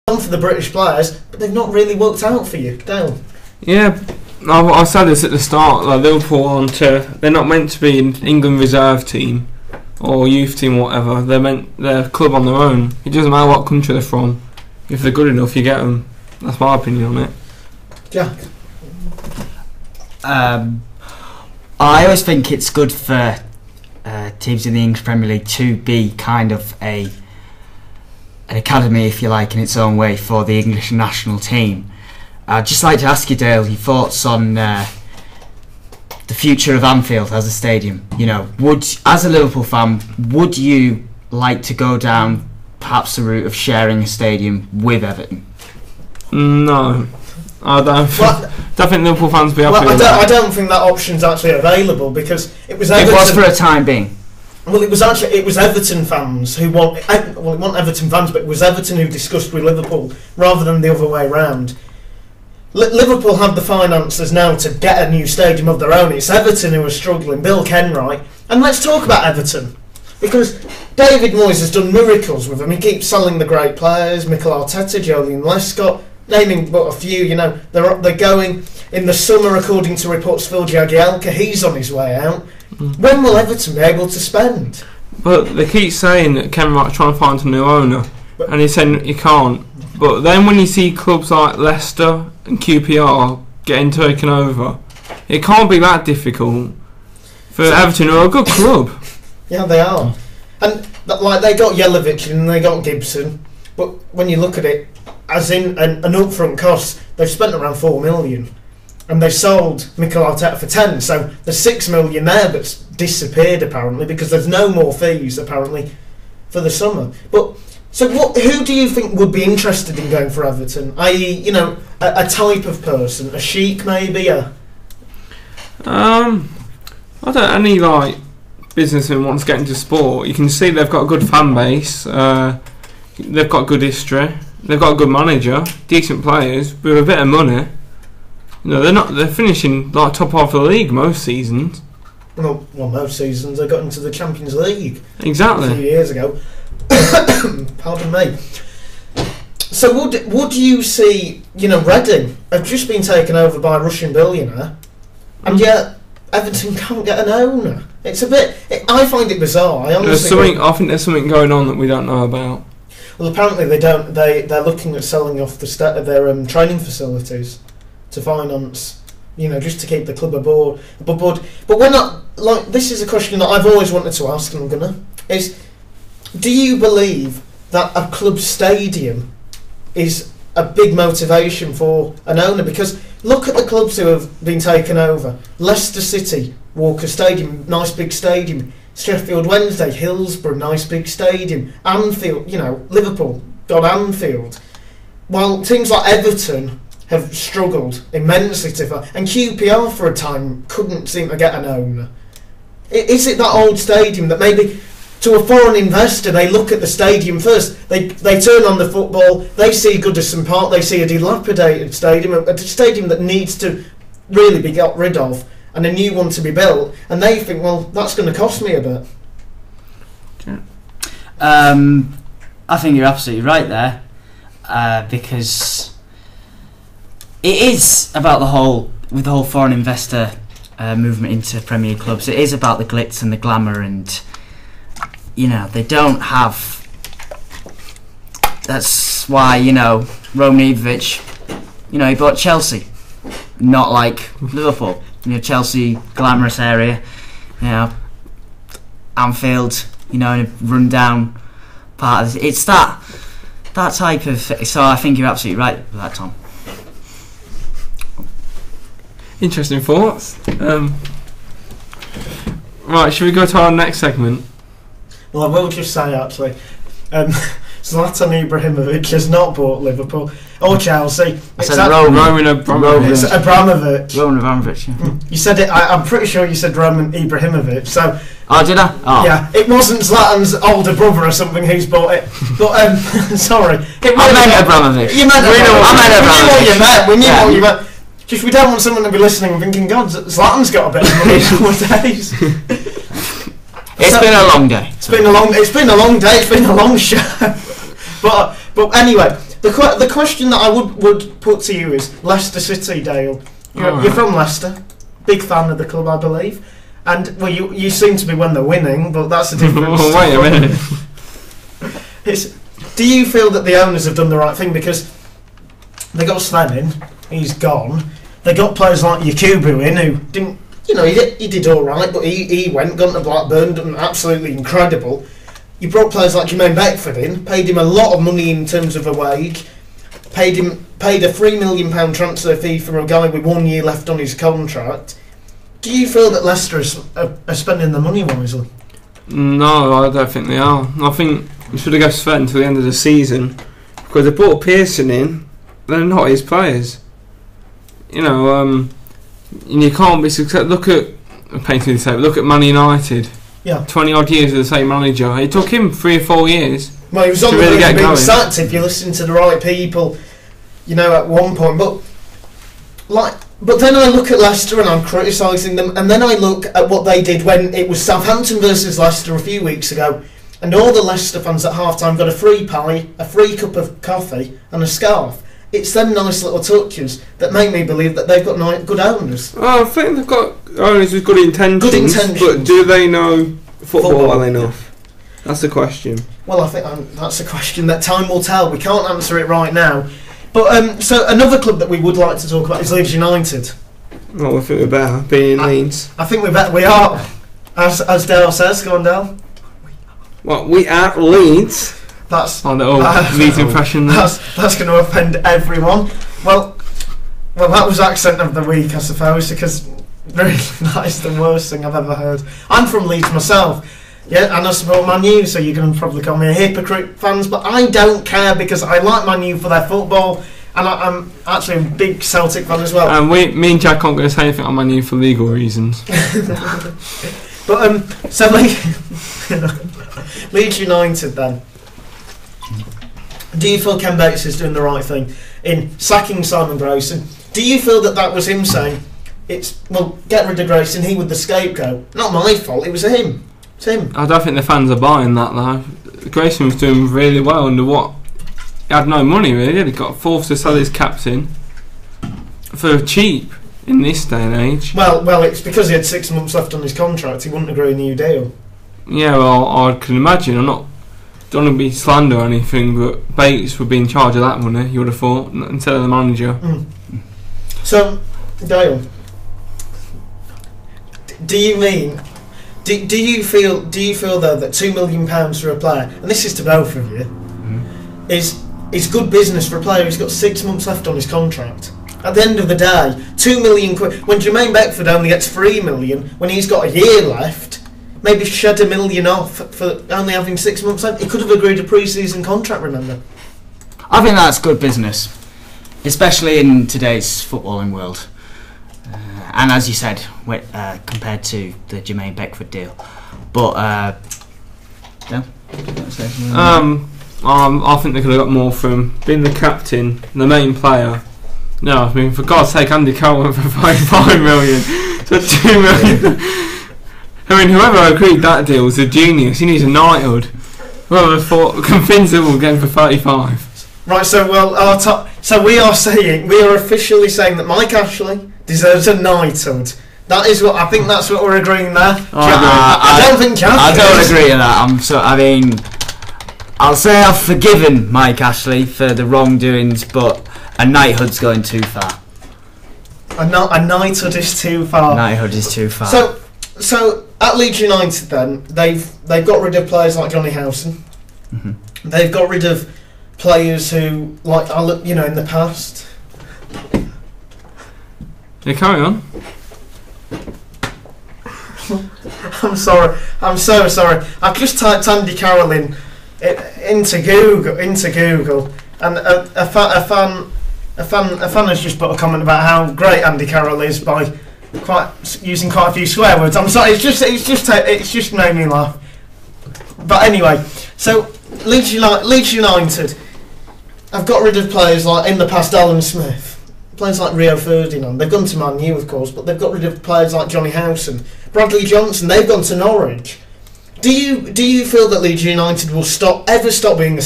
for the British players, but they've not really worked out for you, Dale. Yeah, I said this at the start. Like Liverpool they're not meant to be an England reserve team or youth team, or whatever. They're a club on their own. It doesn't matter what country they're from. If they're good enough, you get them. That's my opinion on it. Jack. I always think it's good for teams in the English Premier League to be kind of an academy, if you like, in its own way for the English national team. I'd just like to ask you, Dale, your thoughts on the future of Anfield as a stadium. You know, as a Liverpool fan, would you like to go down perhaps the route of sharing a stadium with Everton? No, I don't. Don't think Liverpool fans will be happy with that. I don't think that option's actually available, because it was Everton. It was for a time being. Well, it was Everton fans who want. Well, it wasn't Everton fans, but it was Everton who discussed with Liverpool rather than the other way round. Liverpool have the finances now to get a new stadium of their own. It's Everton who are struggling. Bill Kenwright, and let's talk about Everton, because David Moyes has done miracles with them. He keeps selling the great players: Mikel Arteta, Joleon Lescott, naming but a few. You know, they're going in the summer, according to reports. Phil Jagielka, he's on his way out. When will Everton be able to spend? But they keep saying that Kenwright's trying to find a new owner, and he's saying he can't. But then when you see clubs like Leicester and QPR getting taken over, it can't be that difficult for Everton, who are a good club. Yeah, they are. And like, they got Jelavic and they got Gibson, but when you look at it, as in an upfront cost, they've spent around 4 million, and they've sold Mikel Arteta for 10. So there's 6 million there that's disappeared apparently, because there's no more fees apparently for the summer. But so who do you think would be interested in going for Everton? I.e., you know, a type of person, a Sheik maybe, I don't any like businessman wants to get into sport. You can see they've got a good fan base. They've got good history. They've got a good manager, decent players with a bit of money. You know, they're finishing like top half of the league most seasons. Well, most seasons they got into the Champions League. Exactly. A few years ago. Pardon me. So would you see, you know, Reading have just been taken over by a Russian billionaire, and yet Everton can't get an owner? It's a bit. I find it bizarre. I think there's something going on that we don't know about. Well, apparently they don't. They're looking at selling off their training facilities to finance, you know, just to keep the club above board. But we're not, like, this is a question that I've always wanted to ask, and I'm gonna, is, do you believe that a club stadium is a big motivation for an owner? Because look at the clubs who have been taken over. Leicester City, Walker Stadium, nice big stadium. Sheffield Wednesday, Hillsborough, nice big stadium. Anfield, you know, Liverpool got Anfield. While teams like Everton have struggled immensely and QPR for a time couldn't seem to get an owner. Is it that old stadium that maybe to a foreign investor, they look at the stadium first, they turn on the football, they see Goodison Park, they see a dilapidated stadium, a stadium that needs to really be got rid of, and a new one to be built, and they think, well, that's going to cost me a bit. I think you're absolutely right there, because it is about the whole foreign investor movement into Premier League clubs. It is about the glitz and the glamour, and you know, they don't have. That's why, you know, Roman Abramovich, you know, he bought Chelsea, not like Liverpool. You know, Chelsea, glamorous area, you know, Anfield, you know, in a rundown part of this. It's that type of. So I think you're absolutely right with that, Tom. Interesting thoughts. Right, should we go to our next segment? Well, I will just say, actually, Zlatan Ibrahimovic has not bought Liverpool or Chelsea. Roman Abramovich. It's Abramovich. Roman Abramovich. Yeah. You said it. I'm pretty sure you said Roman Ibrahimovic. So. Oh, did I? Oh. Yeah, it wasn't Zlatan's older brother or something who's bought it. But sorry, I meant Abramovich. You meant Abramovich. I meant Abramovich. We knew what you meant. Just we don't want someone to be listening and thinking, God, Zlatan's got a bit of money nowadays. It's been a long day. It's been a long day. It's been a long show. But anyway, The question that I would put to you is Leicester City, Dale. You're from Leicester, big fan of the club, I believe, and well, you seem to be when they're winning, but that's a different. Wait a minute. Do you feel that the owners have done the right thing, because they got Sven in, he's gone. They got players like Yakubu in, who didn't, he did all right, but he went, gone to Blackburn, done absolutely incredible. You brought players like Jermaine Beckford in, paid him a lot of money in terms of a wage, paid a £3 million transfer fee for a guy with 1 year left on his contract. Do you feel that Leicester are spending the money wisely? No, I don't think they are. I think we should have got Sven until the end of the season, because they brought Pearson in. They're not his players. And you can't be successful. Look at Man United. Yeah. 20 odd years with the same manager. It took him 3 or 4 years. Well, he was on the verge of being sacked if you listen to the right people, at one point. But then I look at Leicester and I'm criticising them, and then I look at what they did when it was Southampton versus Leicester a few weeks ago, and all the Leicester fans at half-time got a free pie, a free cup of coffee and a scarf. It's them nice little touches that make me believe that they've got good owners. Oh, I think they've got owners with good intentions. But do they know football well enough? That's the question. Well, I think that's a question that time will tell. We can't answer it right now. But so another club that we would like to talk about is Leeds United. Well, I think we're better being Leeds. I think we are. As Dale says, go on, Dale. Well, we are Leeds. That's Leeds impression. That's going to offend everyone. Well, that was accent of the week, I suppose, because really that is the worst thing I've ever heard. I'm from Leeds myself. Yeah, and I support Man U, so you're going to probably call me a hypocrite, fans, but I don't care, because I like Man U for their football, and I'm actually a big Celtic fan as well. And me and Jack aren't going to say anything on Man U for legal reasons. But so Leeds United then. Do you feel Ken Bates is doing the right thing in sacking Simon Grayson? Do you feel that was him saying, get rid of Grayson, he was the scapegoat? Not my fault, it was him. It's him. I don't think the fans are buying that though. Grayson was doing really well under what? He had no money really, he got forced to sell his captain for cheap in this day and age. Well, it's because he had 6 months left on his contract, he wouldn't agree a new deal. Yeah, well, I can imagine. Don't want to be slander or anything, but Bates would be in charge of that money, you would have thought, instead of the manager. Mm. So, Dale, do you feel though that £2 million for a player, and this is to both of you, is good business for a player who's got 6 months left on his contract? At the end of the day, £2 million when Jermaine Beckford only gets £3 million when he's got a year left. Maybe shed £1 million off for only having 6 months left. He could have agreed a pre-season contract, remember? I think that's good business, especially in today's footballing world. And as you said, compared to the Jermaine Beckford deal. But, no? I think they could have got more from being the captain, the main player. No, I mean, for God's sake, Andy Carroll went for $5 million. So $2 million. I mean, whoever agreed that deal was a genius. He needs a knighthood. Whoever thought convinced him will get for 35. Right. So we are officially saying that Mike Ashley deserves a knighthood. That is what I think. That's what we're agreeing there. I don't think Jack. I don't agree with that. I'll say I've forgiven Mike Ashley for the wrongdoings, but a knighthood's going too far. A knighthood is too far. Knighthood is too far. So at Leeds United, then they've got rid of players like Johnny Howson. Mm-hmm. They've got rid of players who, like, in the past. Yeah, carry on. I'm sorry. I'm so sorry. I've just typed Andy Carroll into Google, and a fan has just put a comment about how great Andy Carroll is by using quite a few swear words. I'm sorry. It's just made me laugh. But anyway, so Leeds United have got rid of players like, in the past, Alan Smith. Players like Rio Ferdinand, they've gone to Man U, of course, but they've got rid of players like Johnny Howson, Bradley Johnson, they've gone to Norwich. Do you feel that Leeds United will ever stop being the